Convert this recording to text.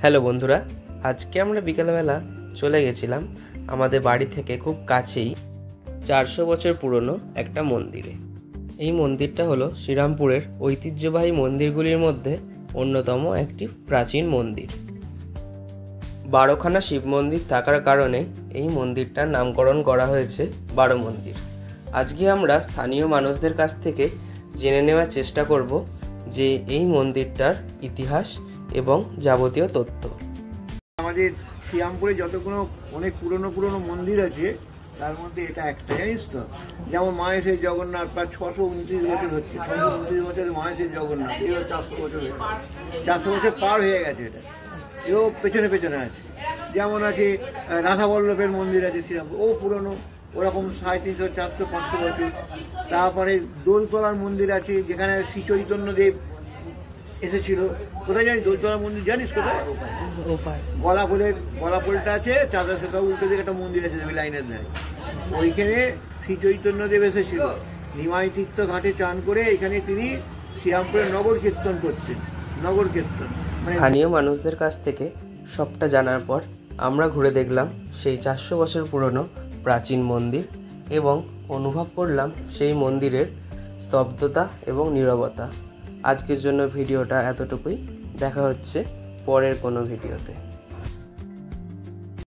Hello বন্ধুরা, আজকে আমরা বিকালবেলা চলে গেছিলাম আমাদের বাড়ি থেকে খুব কাছেই 400 বছর পুরনো একটা মন্দিরে। এই মন্দিরটা হলো শ্রীরামপুরের ঐতিহ্যবাহী মন্দিরগুলির মধ্যে অন্যতম একটি প্রাচীন মন্দির। 12খানা শিব মন্দির থাকার কারণে এই মন্দিরটার নামকরণ করা হয়েছে 12 মন্দির। আজকে আমরা স্থানীয় মানুষদের কাছ থেকে জেনে নেওয়ার চেষ্টা করব যে এই মন্দিরটার ইতিহাস এবং যাবতীয় তথ্য। আমাদের শ্রীরামপুরে যতগুলো অনেক পুরনো মন্দির আছে তার মধ্যে এটা একটা, জানিস তো? যেমন মাহেশের জগন্নাথ প্রায় 629 বছর হচ্ছে, 629 বছরের মাহেশের জগন্নাথ, এও 400 বছর, 400 বছর পার হয়ে গেছে। এটা এও পেছনে পেছনে আছে। যেমন আছে রাধাবল্লভের মন্দির আছে শ্রীরামপুর, ও পুরনো, ওরকম 350, 400, 500 বছর। তারপরে দোলতলার মন্দির আছে যেখানে শ্রী চৈতন্যদেব এসেছিল। কোথায় জানিস দোলতলার মন্দির? জানিস কোথায়? গলাফুলটা আছে, চাঁদা সেটা উল্টো দিকে একটা মন্দির আছে লাইনের ধারে, ওইখানে শ্রী চৈতন্যদেব এসেছিল। নিমাই তীর্থ ঘাটে চান করে এখানে তিনি শ্রীরামপুরের নগর কীর্তন করতেন। নগর কীর্তন স্থানীয় মানুষদের কাছ থেকে সবটা জানার পর আমরা ঘুরে দেখলাম সেই 400 বছর পুরনো প্রাচীন মন্দির এবং অনুভব করলাম সেই মন্দিরের স্তব্ধতা এবং নীরবতা। আজকের জন্য ভিডিওটা এতটুকুই। দেখা হচ্ছে পরের কোনো ভিডিওতে।